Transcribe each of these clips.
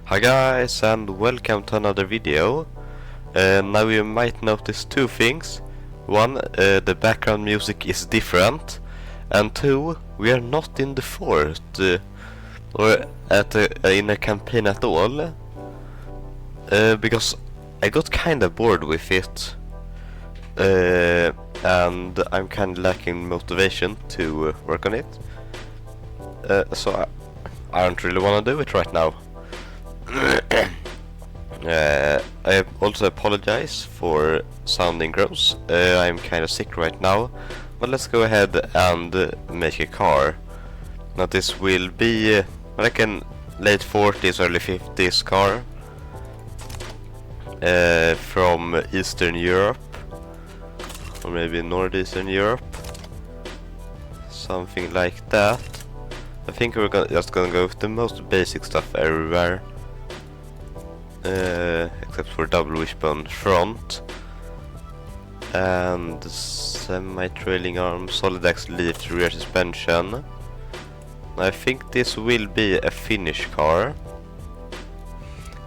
Hi guys, and welcome to another video. Now you might notice two things. One, the background music is different, and two, we are not in the fort or in a campaign at all, because I got kinda bored with it, and I'm kinda lacking motivation to work on it, so I don't really wanna do it right now. I also apologize for sounding gross. I'm kind of sick right now, but let's go ahead and make a car. Now this will be, I reckon, late 40s, early 50s car from Eastern Europe, or maybe Northeastern Europe, something like that. I think we're just gonna go with the most basic stuff everywhere. Except for double wishbone front and semi-trailing arm, solid axle lift, rear suspension. I think this will be a Finnish car,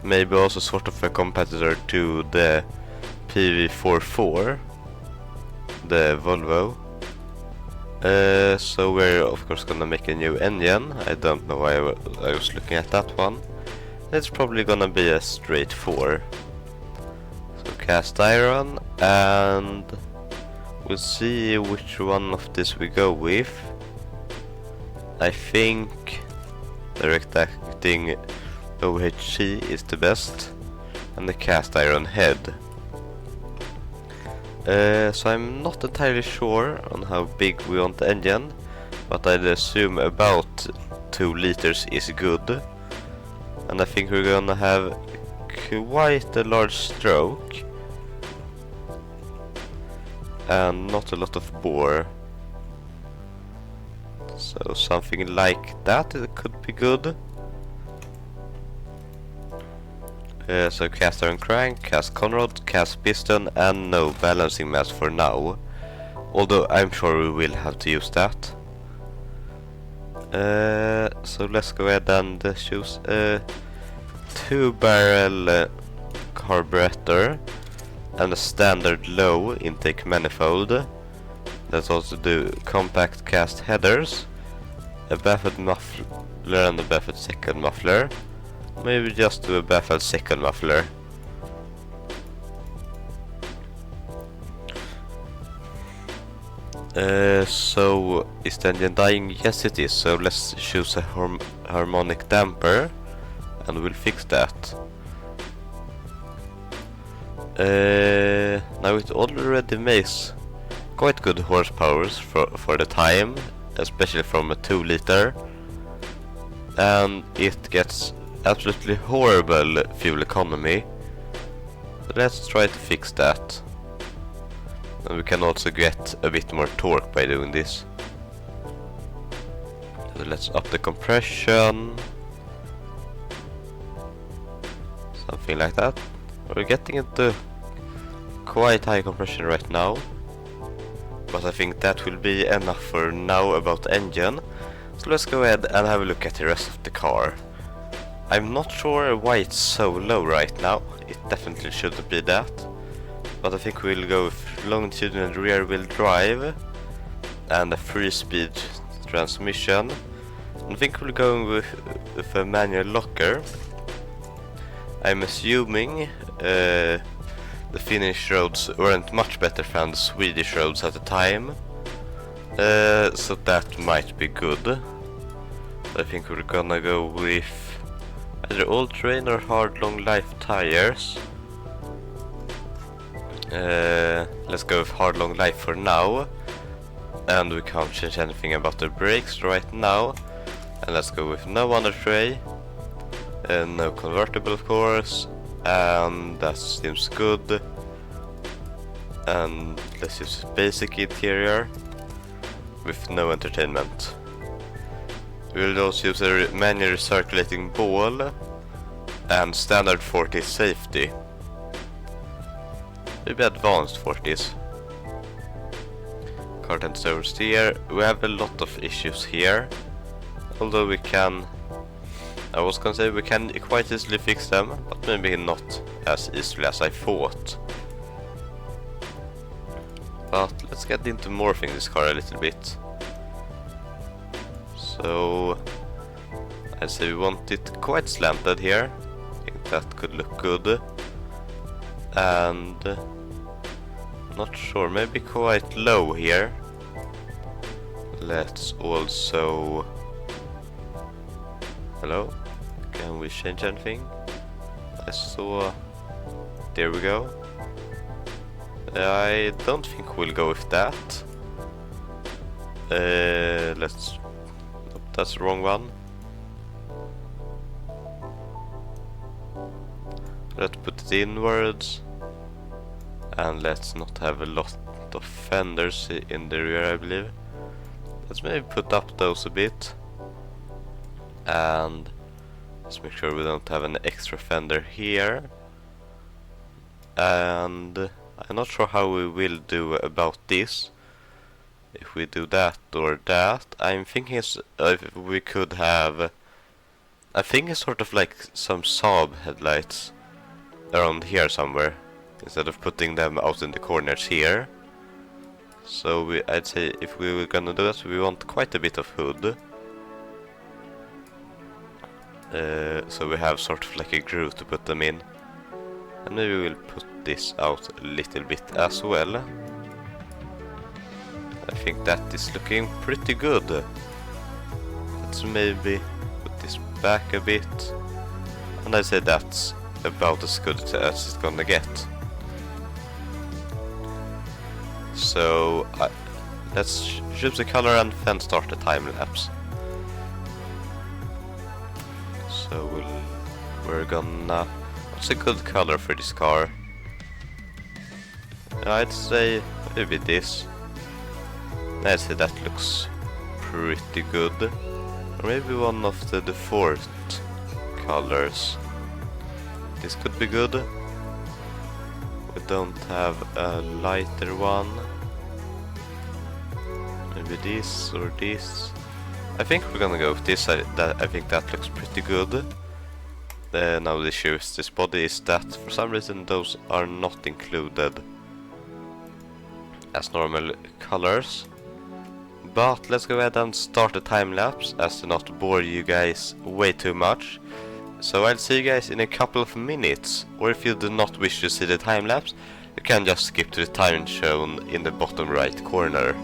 maybe also sort of a competitor to the PV44, the Volvo. So we're of course gonna make a new engine. I don't know why I was looking at that one. It's probably gonna be a straight 4. So cast iron, and we'll see which one of this we go with. I think direct acting OHC is the best, and the cast iron head. So I'm not entirely sure on how big we want the engine, but I'd assume about 2 liters is good. And I think we're gonna have quite a large stroke and not a lot of bore, so something like that it could be good. So cast iron crank, cast conrod, cast piston, and no balancing mass for now, although I'm sure we will have to use that. So let's go ahead and choose a 2-barrel carburetor and a standard low intake manifold. Let's also do compact cast headers, a baffled muffler and a baffled second muffler. Maybe just do a baffled second muffler. So is the engine dying? Yes it is, so let's choose a harmonic damper and we'll fix that. Now it already makes quite good horsepower for the time, especially from a 2 liter, and it gets absolutely horrible fuel economy, so let's try to fix that. And we can also get a bit more torque by doing this. So let's up the compression. Something like that. We're getting into quite high compression right now, but I think that will be enough for now about the engine. So let's go ahead and have a look at the rest of the car. I'm not sure why it's so low right now. It definitely shouldn't be that. But I think we'll go with longitudinal rear wheel drive and a 3-speed transmission. I think we'll go with a manual locker. I'm assuming the Finnish roads weren't much better than the Swedish roads at the time, so that might be good. I think we're gonna go with either all-terrain or hard long life tires. Let's go with hard long life for now, and we can't change anything about the brakes right now. And let's go with no under tray, no convertible of course, and that seems good. And let's use basic interior with no entertainment. We'll also use a manual recirculating ball and standard 40 safety. Maybe advanced 40s. Car tends to oversteer. We have a lot of issues here, although we can I was gonna say we can quite easily fix them, but maybe not as easily as I thought. But let's get into morphing this car a little bit. So I'd say we want it quite slanted here. I think that could look good. And not sure, maybe quite low here. Let's also... Hello? Can we change anything? I saw... There we go. I don't think we'll go with that. Let's... Nope, that's the wrong one. Let's put it inwards. And let's not have a lot of fenders in the rear, I believe. Let's maybe put up those a bit. And let's make sure we don't have an extra fender here. And I'm not sure how we will do about this. If we do that or that. I'm thinking if we could have... I think it's sort of like some Saab headlights around here somewhere, instead of putting them out in the corners here. So I'd say if we were gonna do that, we want quite a bit of hood. So we have sort of like a groove to put them in. And maybe we'll put this out a little bit as well. I think that is looking pretty good. Let's maybe put this back a bit. And I'd say that's about as good as it's gonna get. So let's choose the color and then start the time lapse. So we're gonna... What's a good color for this car? I'd say maybe this. I'd say that looks pretty good. Or maybe one of the default colors. This could be good. We don't have a lighter one. Maybe this or this. I think we're gonna go with this. I think that looks pretty good. Now the issue with this body is that for some reason those are not included as normal colors. But let's go ahead and start the time lapse as to not bore you guys way too much. So I'll see you guys in a couple of minutes, or if you do not wish to see the time lapse, you can just skip to the time shown in the bottom right corner.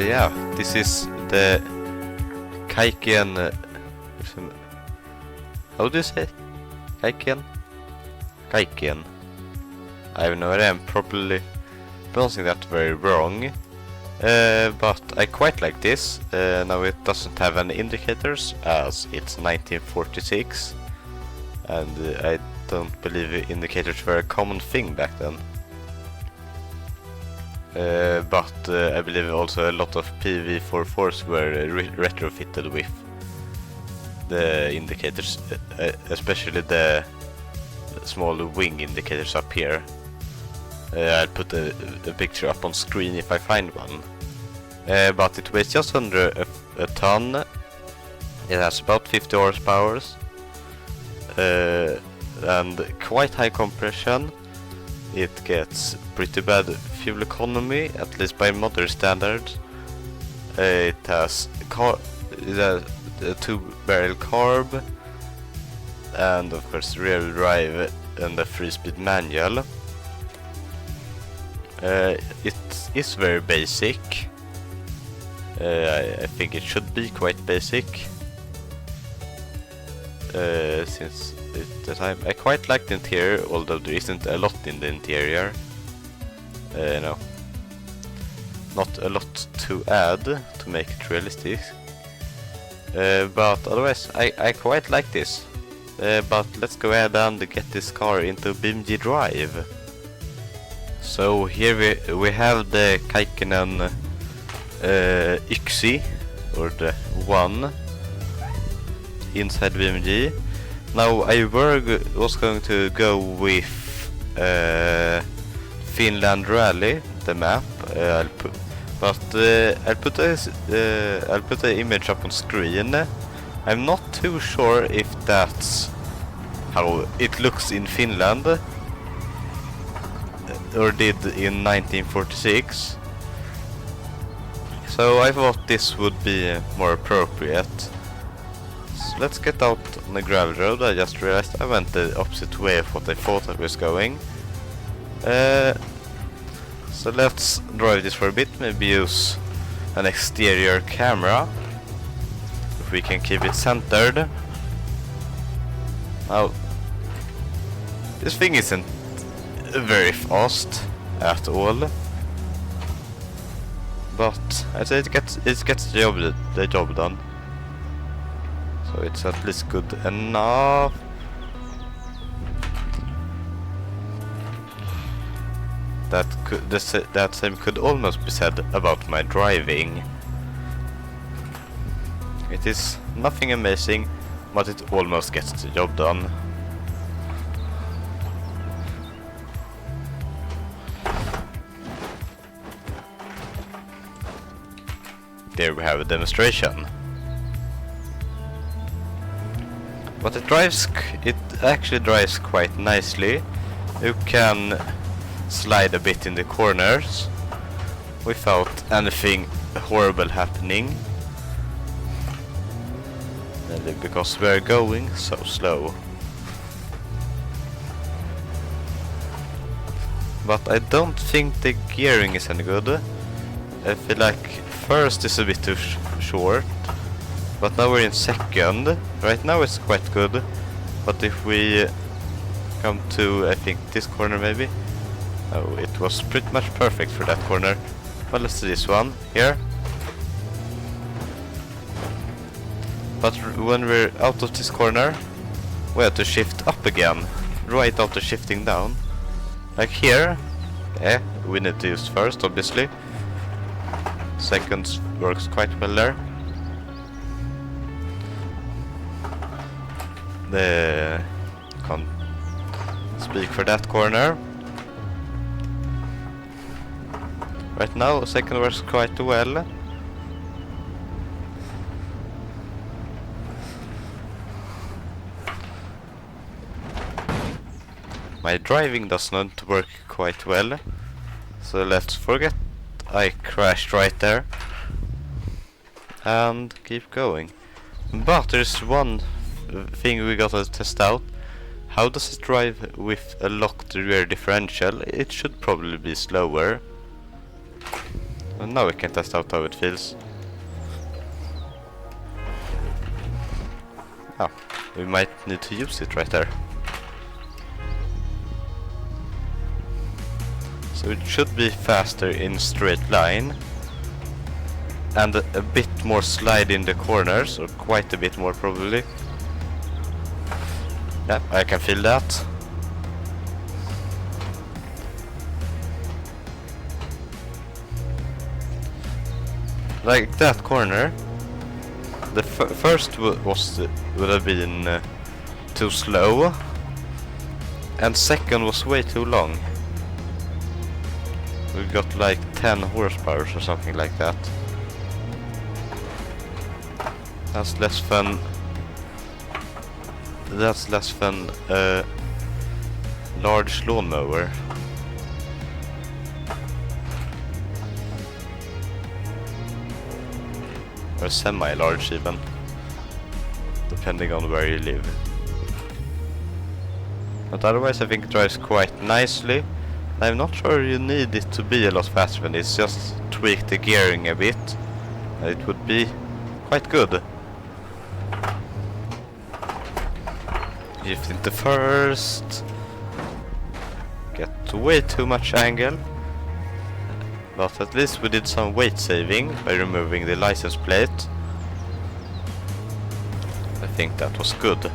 yeah, this is the Kaiken. How do you say? Kaiken? Kaiken. I have no idea, I'm probably pronouncing that very wrong. But I quite like this. Now it doesn't have any indicators as it's 1946. And I don't believe indicators were a common thing back then. But I believe also a lot of PV44s were retrofitted with the indicators, especially the small wing indicators up here. I'll put a picture up on screen if I find one. But it weighs just under a ton. It has about 50 horsepower and quite high compression. It gets pretty bad fuel economy, at least by modern standards. It has a 2-barrel carb, and of course rear drive and a 3-speed manual. It is very basic. I think it should be quite basic. Since the time I quite like the interior, although there isn't a lot in the interior. No, not a lot to add to make it realistic. But otherwise, I quite like this. But let's go ahead and get this car into BMG Drive. So here we have the Kaikkonen Yksi, or the 1, inside BMG. Now I was going to go with Finland Rally, the map. I'll put the image up on screen. I'm not too sure if that's how it looks in Finland or did in 1946. So I thought this would be more appropriate. So let's get out on the gravel road. I just realized I went the opposite way of what I thought I was going. So let's drive this for a bit, maybe use an exterior camera if we can keep it centered. Now, this thing isn't very fast at all, but I'd say it gets the job done. So it's at least good enough. That same could almost be said about my driving. It is nothing amazing, but it almost gets the job done. There we have a demonstration. But it actually drives quite nicely. You can slide a bit in the corners without anything horrible happening, because we're going so slow. But I don't think the gearing is any good. I feel like first is a bit too short, but now we're in second. Right now it's quite good, but if we come to, I think, this corner maybe. Oh, it was pretty much perfect for that corner. Well, let's do this one here. But when we're out of this corner, we have to shift up again, right after shifting down. Like here, we need to use first, obviously. Second works quite well there. Can't speak for that corner. Right now, second works quite well. My driving does not work quite well, so let's forget I crashed right there and keep going. But there's one thing we gotta test out. How does it drive with a locked rear differential? It should probably be slower. And now we can test out how it feels. Oh, we might need to use it right there. So it should be faster in straight line. And a bit more slide in the corners, or quite a bit more probably. Yeah, I can feel that. Like that corner, the first would have been too slow, and second was way too long. We got like 10 horsepower or something like that. That's less fun. That's less than a large lawnmower. Or semi-large even, depending on where you live. But otherwise I think it drives quite nicely. I'm not sure you need it to be a lot faster than this, just tweak the gearing a bit. It would be quite good. Shift into first. Get way too much angle. But at least we did some weight saving by removing the license plate. I think that was good.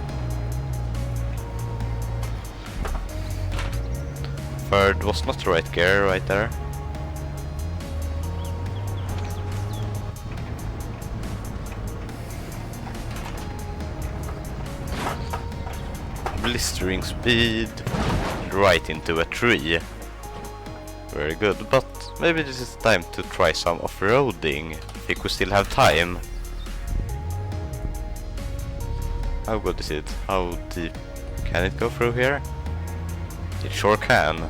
Third was not the right gear right there. Blistering speed right into a tree. Very good, but maybe this is time to try some off-roading. I think we still have time. How good is it? How deep can it go through here? It sure can.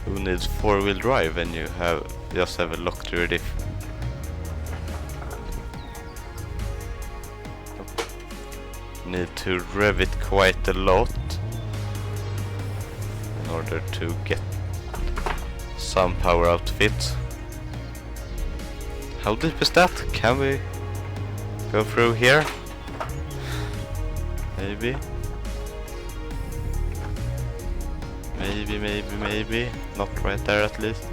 Who needs four-wheel drive when you just have a locked rear diff? Need to rev it quite a lot in order to get some power out of it. How deep is that? Can we go through here? Maybe. Maybe. Not right there at least.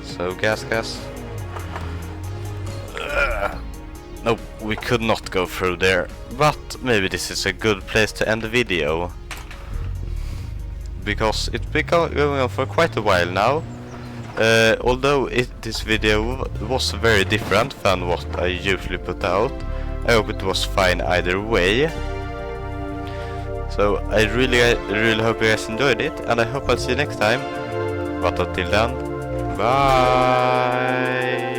So gas. Nope, we could not go through there, but maybe this is a good place to end the video. Because it's been going on for quite a while now. Although this video was very different than what I usually put out, I hope it was fine either way. So I really hope you guys enjoyed it, and I hope I'll see you next time. But until then, bye!